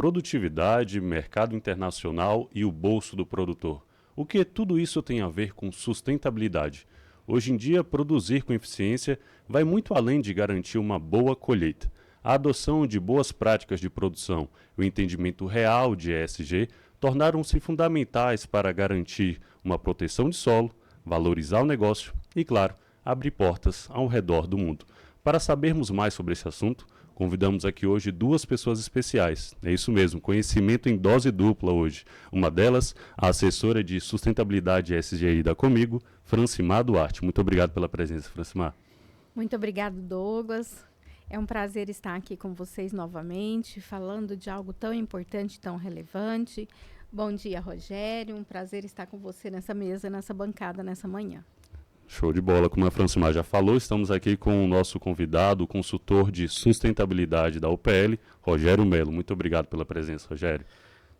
produtividade, mercado internacional e o bolso do produtor. O que tudo isso tem a ver com sustentabilidade? Hoje em dia, produzir com eficiência vai muito além de garantir uma boa colheita. A adoção de boas práticas de produção e o entendimento real de ESG tornaram-se fundamentais para garantir uma proteção de solo, valorizar o negócio e, claro, abrir portas ao redor do mundo. Para sabermos mais sobre esse assunto, convidamos aqui hoje duas pessoas especiais. É isso mesmo, conhecimento em dose dupla hoje. Uma delas, a assessora de sustentabilidade ESG da Comigo, Francimar Duarte. Muito obrigado pela presença, Francimar. Muito obrigado, Douglas. É um prazer estar aqui com vocês novamente, falando de algo tão importante, tão relevante. Bom dia, Rogério. Um prazer estar com você nessa mesa, nessa bancada, nessa manhã. Show de bola. Como a Francimar já falou, estamos aqui com o nosso convidado, o consultor de sustentabilidade da UPL, Rogério Melo. Muito obrigado pela presença, Rogério.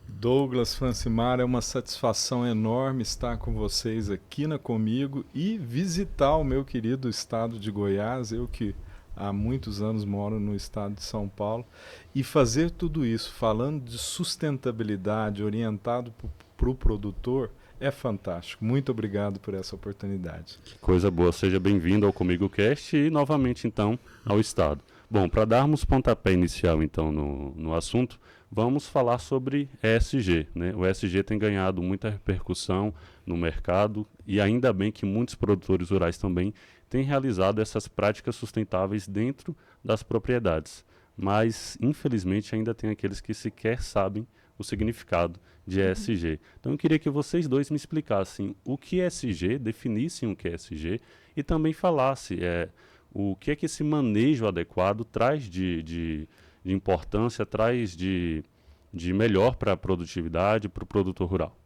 Douglas, Francimar, é uma satisfação enorme estar com vocês aqui na Comigo e visitar o meu querido estado de Goiás, eu que há muitos anos moro no estado de São Paulo, e fazer tudo isso falando de sustentabilidade orientado para o produtor é fantástico. Muito obrigado por essa oportunidade. Coisa boa, seja bem-vindo ao Comigo Cast e novamente então ao Estado. Bom, para darmos pontapé inicial então no assunto, vamos falar sobre ESG, né? O ESG tem ganhado muita repercussão no mercado e ainda bem que muitos produtores rurais também têm realizado essas práticas sustentáveis dentro das propriedades. Mas, infelizmente, ainda tem aqueles que sequer sabem o significado de ESG. Então, eu queria que vocês dois me explicassem o que é ESG, definissem o que é ESG e também falassem o que é que esse manejo adequado traz de importância, traz de melhor para a produtividade, para o produtor rural.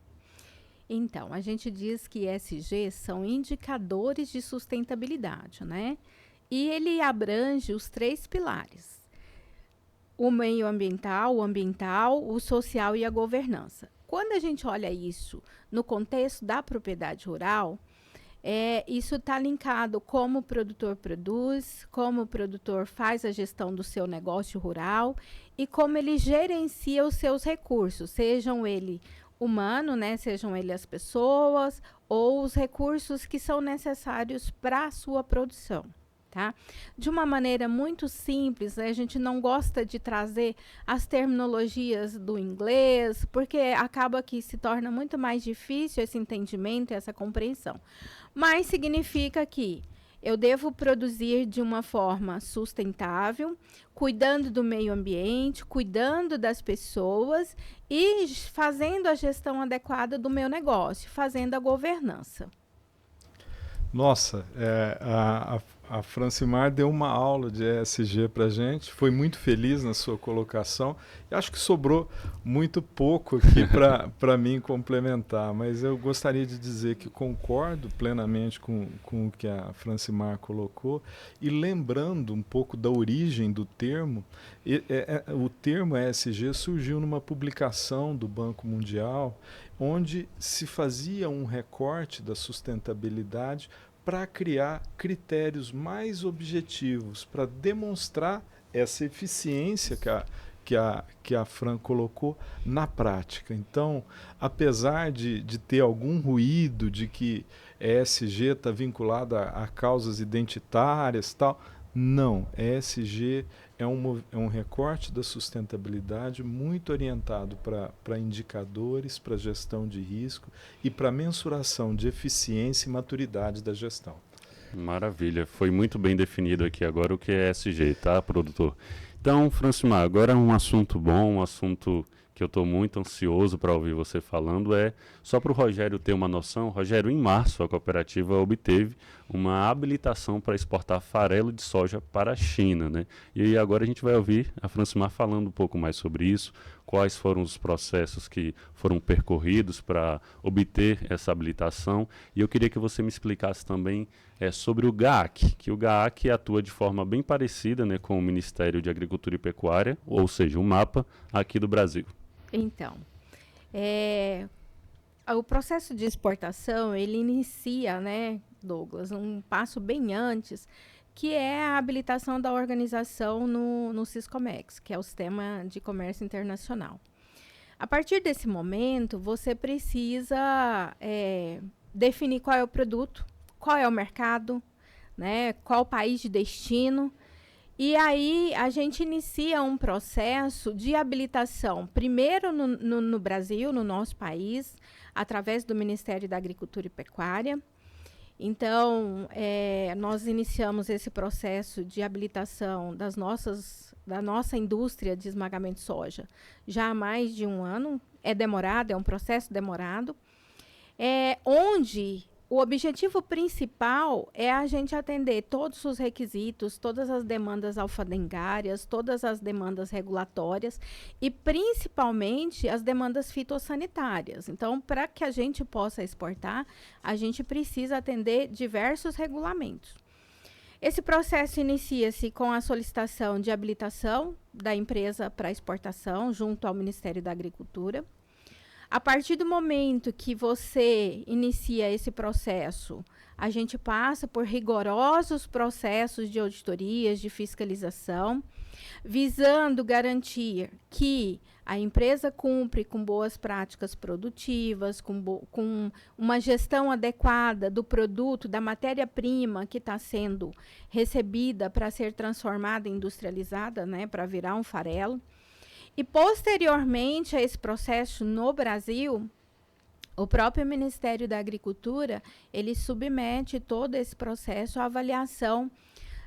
Então, a gente diz que ESG são indicadores de sustentabilidade, né? E ele abrange os 3 pilares: o meio ambiental, o social e a governança. Quando a gente olha isso no contexto da propriedade rural, isso está linkado como o produtor produz, como o produtor faz a gestão do seu negócio rural e como ele gerencia os seus recursos, sejam ele humano, né, sejam ele as pessoas ou os recursos que são necessários para a sua produção. Tá? De uma maneira muito simples, né? A gente não gosta de trazer as terminologias do inglês, porque acaba que se torna muito mais difícil esse entendimento, essa compreensão. Mas significa que eu devo produzir de uma forma sustentável, cuidando do meio ambiente, cuidando das pessoas e fazendo a gestão adequada do meu negócio, fazendo a governança. Nossa, a Francimar deu uma aula de ESG para a gente, foi muito feliz na sua colocação, e acho que sobrou muito pouco aqui para mim complementar, mas eu gostaria de dizer que concordo plenamente com o que a Francimar colocou, e lembrando um pouco da origem do termo, o termo ESG surgiu numa publicação do Banco Mundial, onde se fazia um recorte da sustentabilidade para criar critérios mais objetivos, para demonstrar essa eficiência que a Fran colocou na prática. Então, apesar de ter algum ruído de que ESG está vinculado a causas identitárias e tal, não, ESG é um recorte da sustentabilidade muito orientado para indicadores, para gestão de risco e para mensuração de eficiência e maturidade da gestão. Maravilha, foi muito bem definido aqui agora o que é ESG, tá, produtor? Então, Francimar, agora um assunto bom, um assunto que eu estou muito ansioso para ouvir você falando, só para o Rogério ter uma noção, Rogério, em março a cooperativa obteve uma habilitação para exportar farelo de soja para a China, né? E agora a gente vai ouvir a Francimar falando um pouco mais sobre isso, quais foram os processos que foram percorridos para obter essa habilitação, e eu queria que você me explicasse também sobre o GAAC, que o GAAC atua de forma bem parecida, né, com o Ministério de Agricultura e Pecuária, ou seja, o MAPA, aqui do Brasil. Então, o processo de exportação, ele inicia, né, Douglas, um passo bem antes, que é a habilitação da organização no Siscomex, que é o Sistema de Comércio Internacional. A partir desse momento, você precisa definir qual é o produto, qual é o mercado, né, qual o país de destino. E aí a gente inicia um processo de habilitação, primeiro no Brasil, no nosso país, através do Ministério da Agricultura e Pecuária. Então, nós iniciamos esse processo de habilitação da nossa indústria de esmagamento de soja já há mais de um ano. É demorado, é um processo demorado, onde o objetivo principal é a gente atender todos os requisitos, todas as demandas alfandegárias, todas as demandas regulatórias e, principalmente, as demandas fitossanitárias. Então, para que a gente possa exportar, a gente precisa atender diversos regulamentos. Esse processo inicia-se com a solicitação de habilitação da empresa para exportação junto ao Ministério da Agricultura. A partir do momento que você inicia esse processo, a gente passa por rigorosos processos de auditorias, de fiscalização, visando garantir que a empresa cumpre com boas práticas produtivas, com uma gestão adequada do produto, da matéria-prima que está sendo recebida para ser transformada e industrializada, né, para virar um farelo. E, posteriormente a esse processo no Brasil, o próprio Ministério da Agricultura, ele submete todo esse processo à avaliação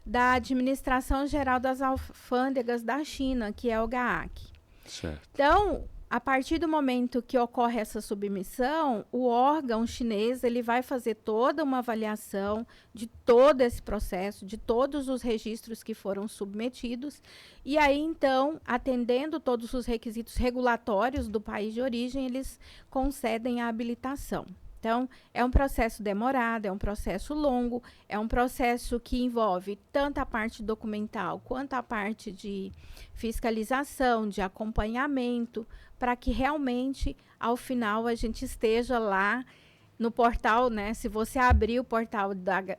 da Administração Geral das Alfândegas da China, que é o GAAC. Certo. Então, a partir do momento que ocorre essa submissão, o órgão chinês ele vai fazer toda uma avaliação de todo esse processo, de todos os registros que foram submetidos, e aí, então, atendendo todos os requisitos regulatórios do país de origem, eles concedem a habilitação. Então, é um processo demorado, é um processo longo, é um processo que envolve tanto a parte documental quanto a parte de fiscalização, de acompanhamento, para que realmente, ao final, a gente esteja lá no portal, né? Se você abrir o portal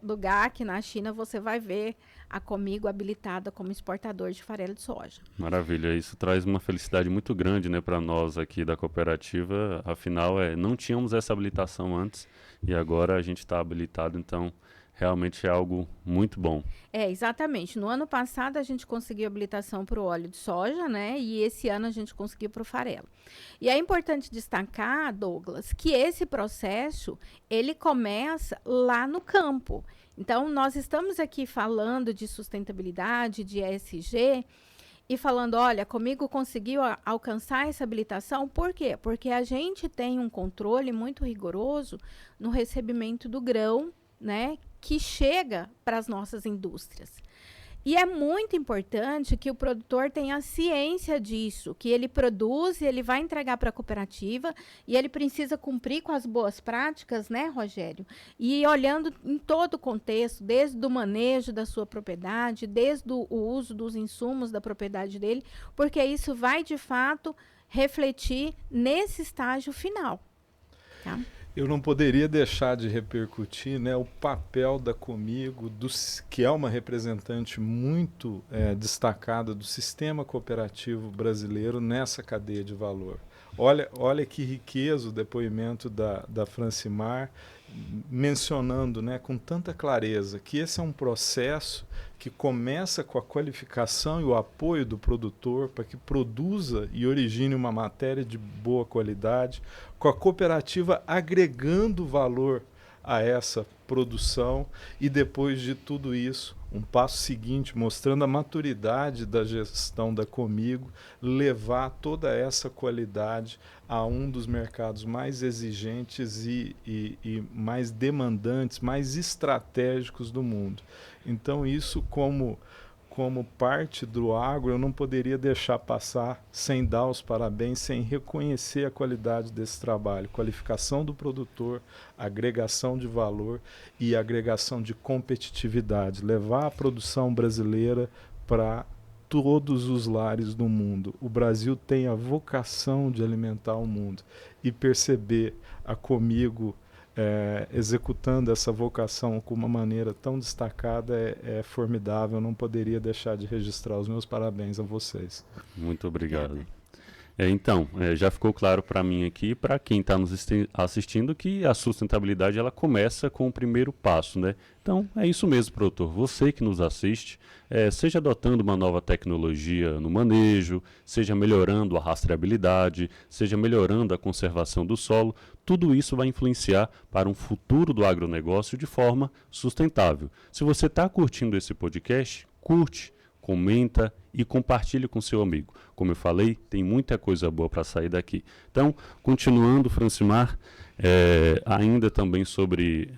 do GAAC na China, você vai ver a Comigo habilitada como exportador de farelo de soja. Maravilha, isso traz uma felicidade muito grande, né, para nós aqui da cooperativa. Afinal, não tínhamos essa habilitação antes e agora a gente está habilitado, então realmente é algo muito bom. Exatamente. No ano passado a gente conseguiu habilitação para o óleo de soja, né? E esse ano a gente conseguiu para o farelo. E é importante destacar, Douglas, que esse processo, ele começa lá no campo. Então, nós estamos aqui falando de sustentabilidade, de ESG, e falando, olha, Comigo conseguiu alcançar essa habilitação. Por quê? Porque a gente tem um controle muito rigoroso no recebimento do grão, né, que chega para as nossas indústrias. E é muito importante que o produtor tenha ciência disso, que ele produz e ele vai entregar para a cooperativa e ele precisa cumprir com as boas práticas, né, Rogério? E olhando em todo o contexto, desde o manejo da sua propriedade, desde o uso dos insumos da propriedade dele, porque isso vai, de fato, refletir nesse estágio final, tá? Eu não poderia deixar de repercutir, né, o papel da Comigo, que é uma representante muito destacada do sistema cooperativo brasileiro nessa cadeia de valor. Olha que riqueza o depoimento da Francimar, mencionando, né, com tanta clareza que esse é um processo que começa com a qualificação e o apoio do produtor para que produza e origine uma matéria de boa qualidade, com a cooperativa agregando valor a essa produção e, depois de tudo isso, um passo seguinte, mostrando a maturidade da gestão da Comigo, levar toda essa qualidade a um dos mercados mais exigentes e mais demandantes, mais estratégicos do mundo. Então, isso como parte do agro, eu não poderia deixar passar sem dar os parabéns, sem reconhecer a qualidade desse trabalho, qualificação do produtor, agregação de valor e agregação de competitividade, levar a produção brasileira para todos os lares do mundo. O Brasil tem a vocação de alimentar o mundo e perceber a Comigo executando essa vocação com uma maneira tão destacada é formidável. Eu não poderia deixar de registrar os meus parabéns a vocês. Muito obrigado. Então, já ficou claro para mim aqui, para quem está nos assistindo, que a sustentabilidade ela começa com o primeiro passo, né? Então, é isso mesmo, produtor. Você que nos assiste, seja adotando uma nova tecnologia no manejo, seja melhorando a rastreabilidade, seja melhorando a conservação do solo, tudo isso vai influenciar para um futuro do agronegócio de forma sustentável. Se você está curtindo esse podcast, curte, comenta e compartilhe com seu amigo. Como eu falei, tem muita coisa boa para sair daqui. Então, continuando, Francimar, ainda também sobre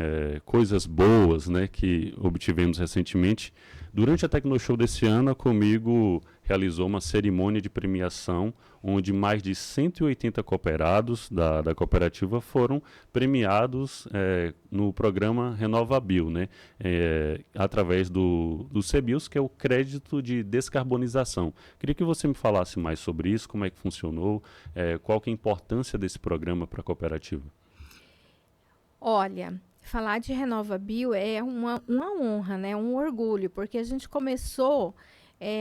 coisas boas, né, que obtivemos recentemente. Durante a Tecnoshow desse ano, a Comigo realizou uma cerimônia de premiação onde mais de 180 cooperados da cooperativa foram premiados no programa RenovaBio, né, através do CBIOS, que é o crédito de descarbonização. Queria que você me falasse mais sobre isso, como é que funcionou, qual que é a importância desse programa para a cooperativa. Olha, falar de RenovaBio é uma honra, né? Um orgulho, porque a gente começou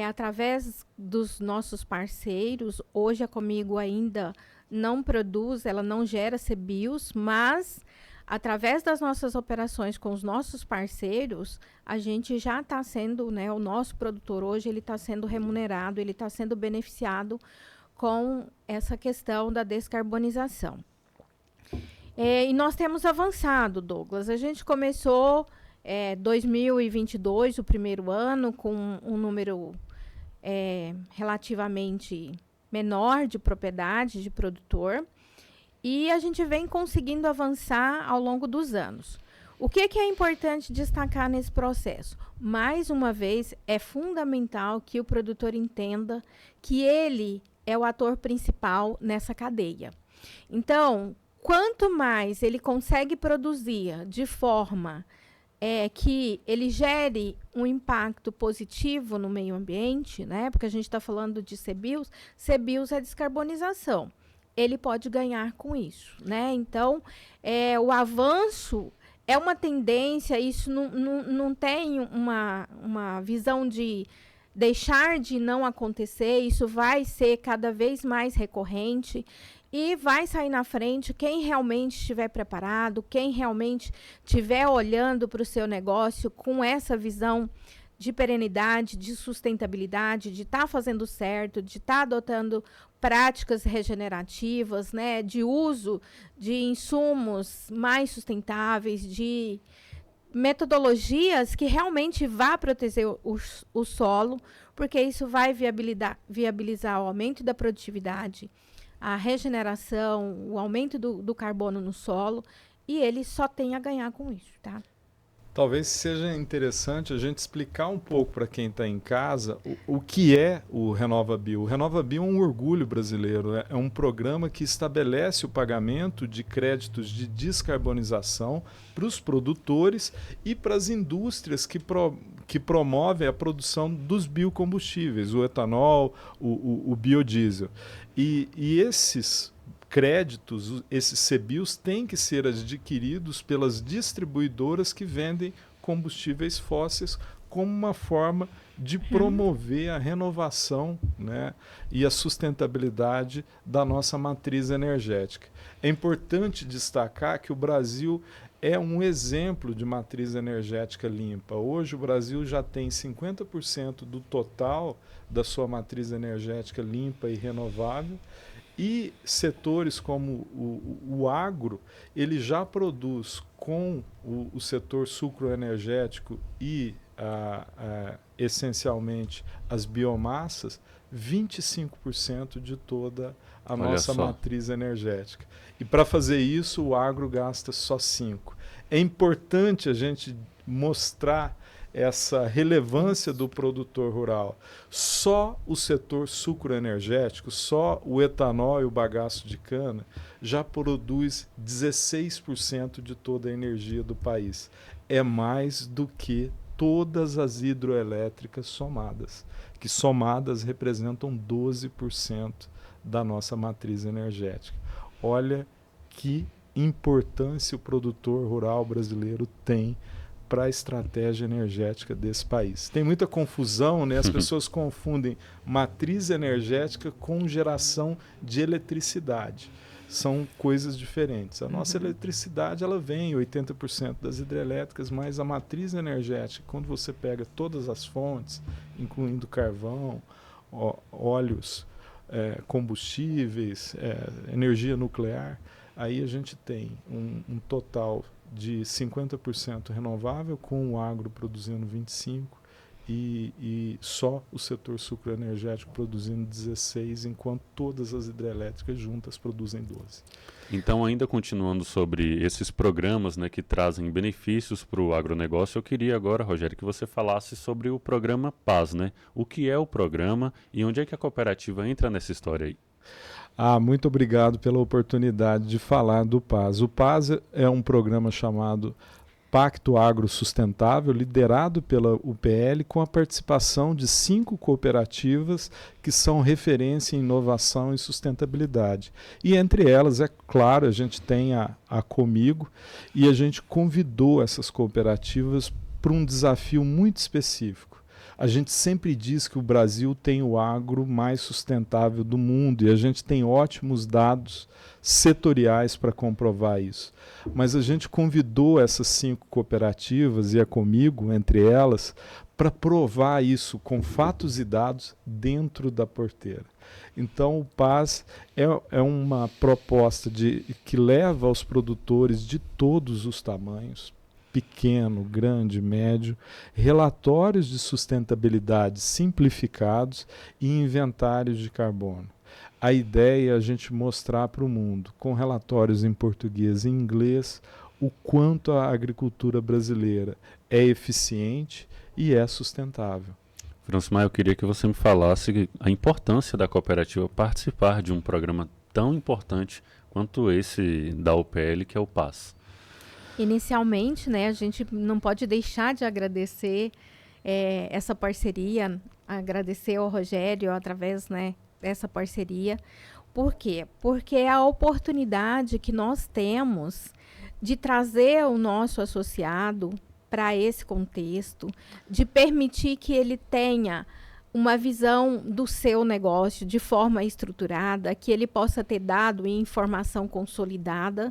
através dos nossos parceiros. Hoje a Comigo ainda não produz, ela não gera CBIOS, mas através das nossas operações com os nossos parceiros, a gente já está sendo, né? O nosso produtor hoje ele está sendo remunerado, ele está sendo beneficiado com essa questão da descarbonização. E nós temos avançado, Douglas. A gente começou 2022, o primeiro ano, com um número relativamente menor de propriedade de produtor. E a gente vem conseguindo avançar ao longo dos anos. O que é importante destacar nesse processo? Mais uma vez, é fundamental que o produtor entenda que ele é o ator principal nessa cadeia. Então, quanto mais ele consegue produzir de forma que ele gere um impacto positivo no meio ambiente, né? Porque a gente está falando de CBIOS, CBIOS é descarbonização. Ele pode ganhar com isso, né? Então, o avanço é uma tendência, isso não tem uma visão de deixar de não acontecer, isso vai ser cada vez mais recorrente. E vai sair na frente quem realmente estiver preparado, quem realmente estiver olhando para o seu negócio com essa visão de perenidade, de sustentabilidade, de estar fazendo certo, de estar adotando práticas regenerativas, né, de uso de insumos mais sustentáveis, de metodologias que realmente vá proteger o solo, porque isso vai viabilizar o aumento da produtividade, a regeneração, o aumento do carbono no solo, e ele só tem a ganhar com isso, tá? Talvez seja interessante a gente explicar um pouco para quem está em casa o que é o RenovaBio. O RenovaBio é um orgulho brasileiro, é um programa que estabelece o pagamento de créditos de descarbonização para os produtores e para as indústrias que promovem a produção dos biocombustíveis, o etanol, o biodiesel. E esses créditos, esses CBIOS, têm que ser adquiridos pelas distribuidoras que vendem combustíveis fósseis como uma forma de promover a renovação, né, e a sustentabilidade da nossa matriz energética. É importante destacar que o Brasil é um exemplo de matriz energética limpa. Hoje o Brasil já tem 50% do total da sua matriz energética limpa e renovável. E setores como o agro, ele já produz com o setor sucroenergético e essencialmente as biomassas, 25% de toda a nossa matriz energética. E para fazer isso, o agro gasta só 5%. É importante a gente mostrar essa relevância do produtor rural. Só o setor sucroenergético, só o etanol e o bagaço de cana já produz 16% de toda a energia do país. É mais do que todas as hidroelétricas somadas, que somadas representam 12% da nossa matriz energética. Olha que importância o produtor rural brasileiro tem para a estratégia energética desse país. Tem muita confusão, né? As pessoas confundem matriz energética com geração de eletricidade. São coisas diferentes. A nossa eletricidade, ela vem 80% das hidrelétricas, mas a matriz energética, quando você pega todas as fontes, incluindo carvão, óleos, combustíveis, energia nuclear, aí a gente tem um total de 50% renovável, com o agro produzindo 25% e só o setor sucroenergético produzindo 16%, enquanto todas as hidrelétricas juntas produzem 12%. Então, ainda continuando sobre esses programas, né, que trazem benefícios para o agronegócio, eu queria agora, Rogério, que você falasse sobre o programa PAS, né? O que é o programa e onde é que a cooperativa entra nessa história aí? Muito obrigado pela oportunidade de falar do PAS. O PAS é um programa chamado Pacto Agro Sustentável, liderado pela UPL, com a participação de 5 cooperativas que são referência em inovação e sustentabilidade. E entre elas, é claro, a gente tem a Comigo, e a gente convidou essas cooperativas para um desafio muito específico. A gente sempre diz que o Brasil tem o agro mais sustentável do mundo e a gente tem ótimos dados setoriais para comprovar isso. Mas a gente convidou essas 5 cooperativas, e a Comigo, entre elas, para provar isso com fatos e dados dentro da porteira. Então, o PAS é uma proposta que leva aos produtores de todos os tamanhos, pequeno, grande, médio, relatórios de sustentabilidade simplificados e inventários de carbono. A ideia é a gente mostrar para o mundo, com relatórios em português e inglês, o quanto a agricultura brasileira é eficiente e é sustentável. Francimar, eu queria que você me falasse a importância da cooperativa participar de um programa tão importante quanto esse da UPL, que é o PAS. Inicialmente, né, a gente não pode deixar de agradecer essa parceria, agradecer ao Rogério através, né, dessa parceria. Por quê? Porque é a oportunidade que nós temos de trazer o nosso associado para esse contexto, de permitir que ele tenha uma visão do seu negócio de forma estruturada, que ele possa ter dado e informação consolidada.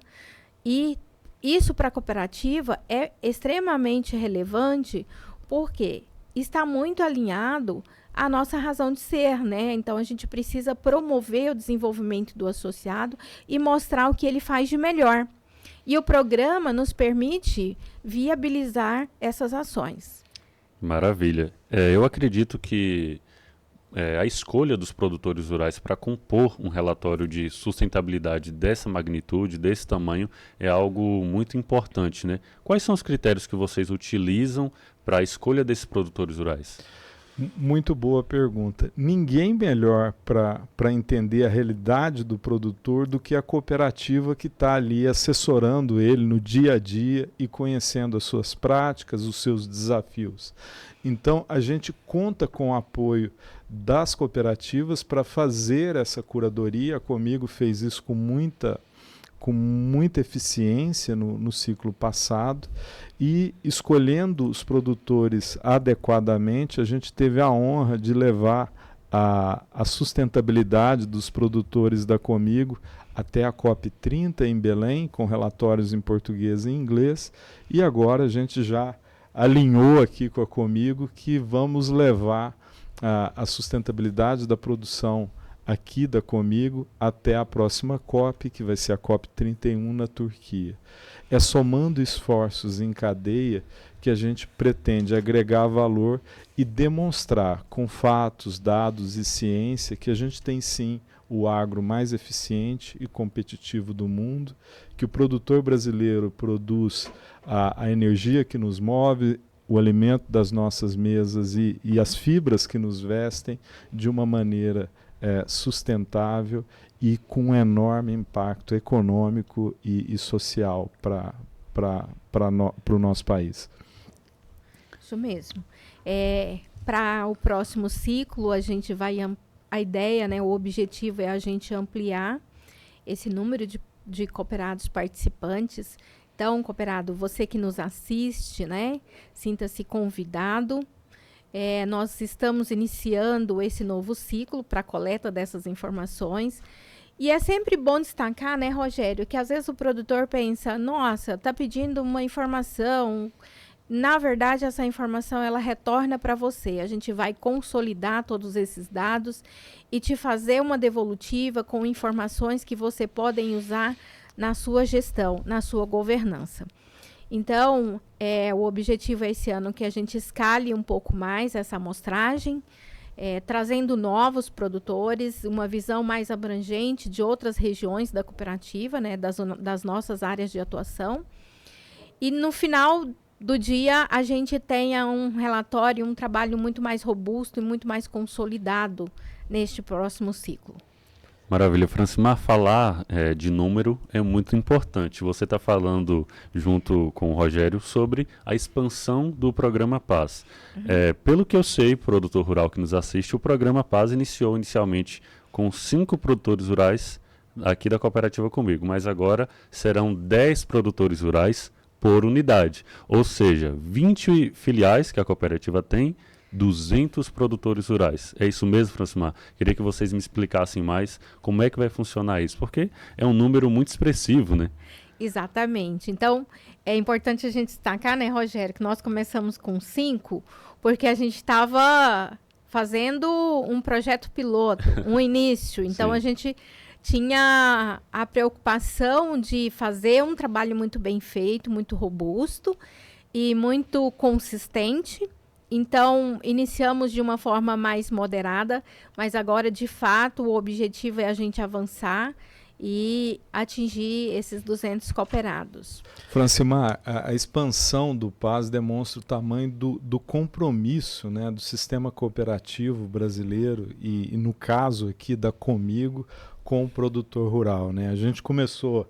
E isso para a cooperativa é extremamente relevante porque está muito alinhado à nossa razão de ser, né? Então, a gente precisa promover o desenvolvimento do associado e mostrar o que ele faz de melhor. E o programa nos permite viabilizar essas ações. Maravilha. Eu acredito que a escolha dos produtores rurais para compor um relatório de sustentabilidade dessa magnitude, desse tamanho, é algo muito importante, né? Quais são os critérios que vocês utilizam para a escolha desses produtores rurais? Muito boa pergunta. Ninguém melhor para entender a realidade do produtor do que a cooperativa que está ali assessorando ele no dia a dia e conhecendo as suas práticas, os seus desafios. Então, a gente conta com o apoio das cooperativas para fazer essa curadoria. A Comigo fez isso com muita eficiência no ciclo passado, e escolhendo os produtores adequadamente, a gente teve a honra de levar a sustentabilidade dos produtores da Comigo até a COP30 em Belém, com relatórios em português e inglês, e agora a gente já alinhou aqui com a Comigo que vamos levar a sustentabilidade da produção aqui da Comigo até a próxima COP, que vai ser a COP31 na Turquia. É somando esforços em cadeia que a gente pretende agregar valor e demonstrar com fatos, dados e ciência que a gente tem sim o agro mais eficiente e competitivo do mundo, que o produtor brasileiro produz a energia que nos move, o alimento das nossas mesas e as fibras que nos vestem de uma maneira sustentável e com um enorme impacto econômico e social para o nosso país. Isso mesmo. Para o próximo ciclo, a gente vai a ideia, né, o objetivo é a gente ampliar esse número de cooperados participantes. Então, cooperado, você que nos assiste, né, sinta-se convidado. Nós estamos iniciando esse novo ciclo para a coleta dessas informações. E é sempre bom destacar, né, Rogério, que às vezes o produtor pensa, nossa, está pedindo uma informação. Na verdade, essa informação ela retorna para você. A gente vai consolidar todos esses dados e te fazer uma devolutiva com informações que você podem usar na sua gestão, na sua governança. Então, o objetivo é esse ano que a gente escale um pouco mais essa amostragem, trazendo novos produtores, uma visão mais abrangente de outras regiões da cooperativa, né, das nossas áreas de atuação. E no final do dia, a gente tenha um relatório, um trabalho muito mais robusto e muito mais consolidado neste próximo ciclo. Maravilha, Francimar, falar de número é muito importante. Você está falando, junto com o Rogério, sobre a expansão do Programa Paz. Pelo que eu sei, produtor rural que nos assiste, o Programa Paz iniciou inicialmente com 5 produtores rurais aqui da cooperativa comigo, mas agora serão 10 produtores rurais por unidade, ou seja, 20 filiais que a cooperativa tem, 200 produtores rurais. É isso mesmo, Francimar? Queria que vocês me explicassem mais como é que vai funcionar isso, porque é um número muito expressivo, né? Exatamente. Então, é importante a gente destacar, né, Rogério, que nós começamos com 5, porque a gente estava fazendo um projeto piloto, um início. Então, a gente tinha a preocupação de fazer um trabalho muito bem feito, muito robusto e muito consistente. Então, iniciamos de uma forma mais moderada, mas agora, de fato, o objetivo é a gente avançar e atingir esses 200 cooperados. Francimar, a expansão do Paz demonstra o tamanho do compromisso, né, do sistema cooperativo brasileiro e, no caso aqui da Comigo, com o produtor rural, né? A gente começou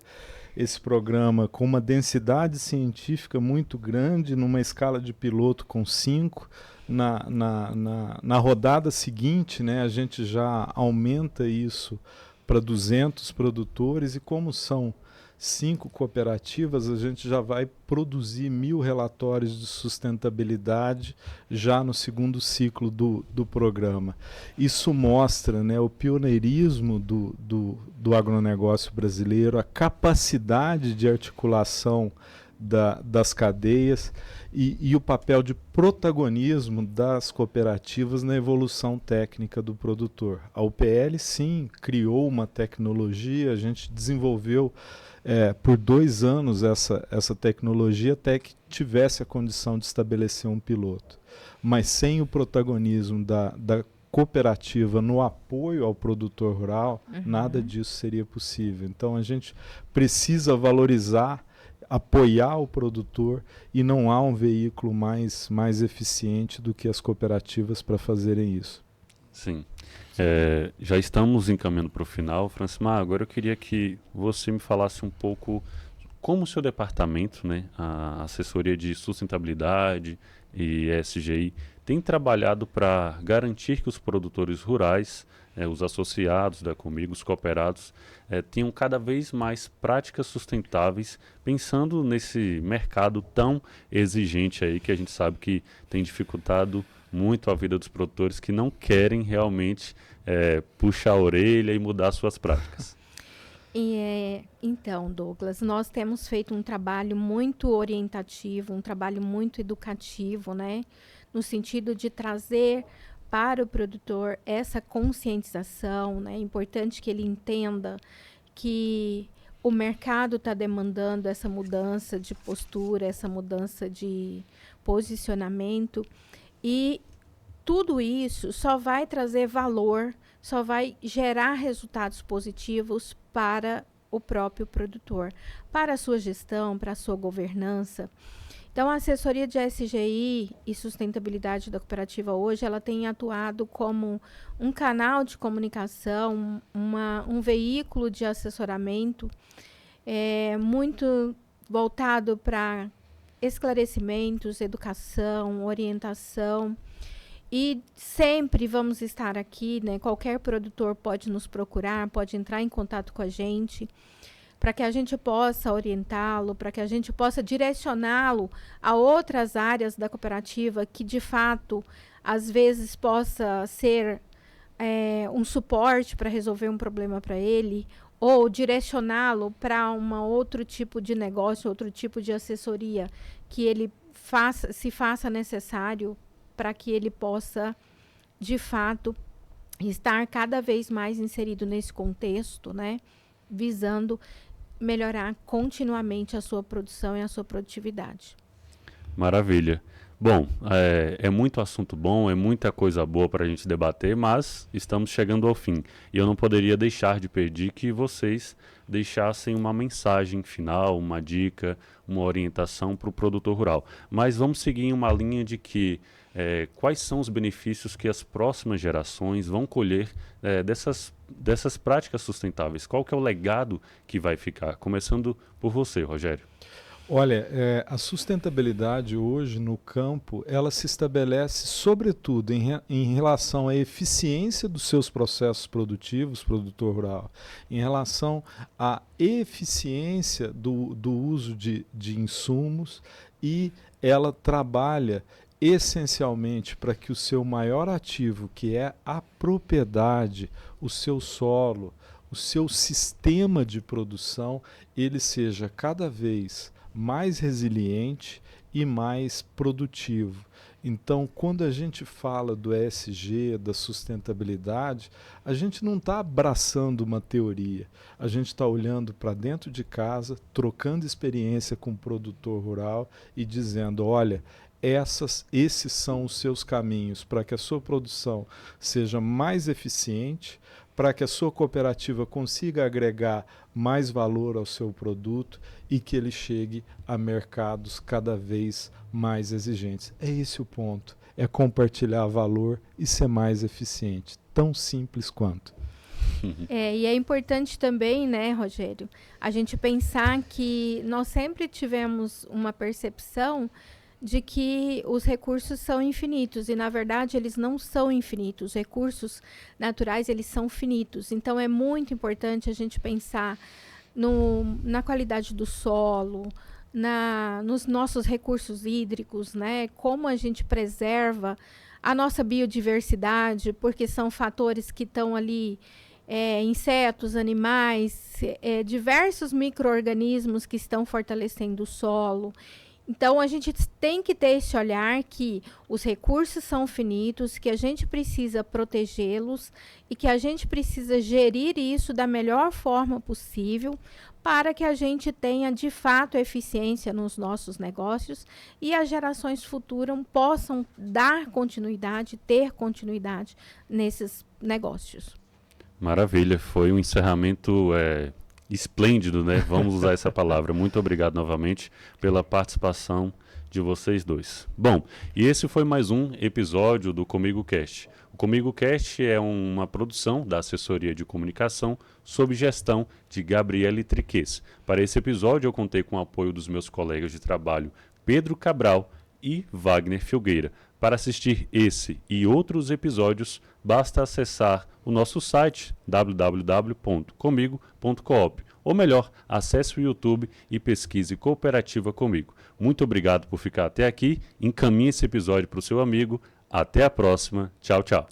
esse programa com uma densidade científica muito grande, numa escala de piloto com 5. Na rodada seguinte, né, a gente já aumenta isso para 200 produtores, e como são 5 cooperativas, a gente já vai produzir 1000 relatórios de sustentabilidade já no segundo ciclo do programa. Isso mostra, né, o pioneirismo do agronegócio brasileiro, a capacidade de articulação das cadeias e o papel de protagonismo das cooperativas na evolução técnica do produtor. A UPL, sim, criou uma tecnologia, a gente desenvolveu por 2 anos essa tecnologia até que tivesse a condição de estabelecer um piloto. Mas sem o protagonismo da cooperativa no apoio ao produtor rural, nada disso seria possível. Então a gente precisa valorizar, apoiar o produtor, e não há um veículo mais eficiente do que as cooperativas para fazerem isso. Sim. Já estamos encaminhando para o final. Francimar, agora eu queria que você me falasse um pouco como o seu departamento, né, a assessoria de sustentabilidade e ESGI, tem trabalhado para garantir que os produtores rurais, os associados da Comigo, os cooperados, tenham cada vez mais práticas sustentáveis, pensando nesse mercado tão exigente aí que a gente sabe que tem dificultado muito a vida dos produtores que não querem realmente puxar a orelha e mudar suas práticas. Então, Douglas, nós temos feito um trabalho muito orientativo, um trabalho muito educativo, né? No sentido de trazer para o produtor essa conscientização, né? É importante que ele entenda que o mercado está demandando essa mudança de postura, essa mudança de posicionamento, e tudo isso só vai trazer valor, só vai gerar resultados positivos para o próprio produtor, para a sua gestão, para a sua governança. Então, a assessoria de SGI e sustentabilidade da cooperativa hoje, ela tem atuado como um canal de comunicação, um veículo de assessoramento muito voltado para esclarecimentos, educação, orientação. E sempre vamos estar aqui, né? Qualquer produtor pode nos procurar, pode entrar em contato com a gente para que a gente possa orientá-lo, para que a gente possa direcioná-lo a outras áreas da cooperativa que, de fato, às vezes possa ser um suporte para resolver um problema para ele, ou direcioná-lo para outro tipo de negócio, outro tipo de assessoria que ele se faça necessário para que ele possa, de fato, estar cada vez mais inserido nesse contexto, né, visando melhorar continuamente a sua produção e a sua produtividade. Maravilha. Bom, é muito assunto bom, é muita coisa boa para a gente debater, mas estamos chegando ao fim. E eu não poderia deixar de pedir que vocês deixassem uma mensagem final, uma dica, uma orientação para o produtor rural. Mas vamos seguir em uma linha de que quais são os benefícios que as próximas gerações vão colher dessas práticas sustentáveis? Qual que é o legado que vai ficar? Começando por você, Rogério. Olha, a sustentabilidade hoje no campo, ela se estabelece sobretudo em relação à eficiência dos seus processos produtivos, produtor rural, em relação à eficiência do uso de insumos, e ela trabalha essencialmente para que o seu maior ativo, que é a propriedade, o seu solo, o seu sistema de produção, ele seja cada vez mais resiliente e mais produtivo. Então, quando a gente fala do ESG, da sustentabilidade, a gente não está abraçando uma teoria, a gente está olhando para dentro de casa, trocando experiência com o produtor rural e dizendo, olha, esses são os seus caminhos para que a sua produção seja mais eficiente, para que a sua cooperativa consiga agregar mais valor ao seu produto e que ele chegue a mercados cada vez mais exigentes. É esse o ponto, é compartilhar valor e ser mais eficiente, tão simples quanto. E é importante também, né, Rogério, a gente pensar que nós sempre tivemos uma percepção de que os recursos são infinitos, e na verdade eles não são infinitos. Os recursos naturais, eles são finitos. Então é muito importante a gente pensar na qualidade do solo, nos nossos recursos hídricos, né? Como a gente preserva a nossa biodiversidade, porque são fatores que estão ali, insetos, animais, diversos micro-organismos que estão fortalecendo o solo. Então, a gente tem que ter esse olhar que os recursos são finitos, que a gente precisa protegê-los e que a gente precisa gerir isso da melhor forma possível para que a gente tenha, de fato, eficiência nos nossos negócios e as gerações futuras possam dar continuidade, ter continuidade nesses negócios. Maravilha, foi um encerramento esplêndido, né? Vamos usar essa palavra. Muito obrigado novamente pela participação de vocês dois. Bom, e esse foi mais um episódio do Comigo Cast. O Comigo Cast é uma produção da assessoria de comunicação sob gestão de Gabriele Triques. Para esse episódio eu contei com o apoio dos meus colegas de trabalho Pedro Cabral e Wagner Filgueira. Para assistir esse e outros episódios, basta acessar o nosso site www.comigo.coop. Ou melhor, acesse o YouTube e pesquise Cooperativa Comigo. Muito obrigado por ficar até aqui. Encaminhe esse episódio para o seu amigo. Até a próxima. Tchau, tchau.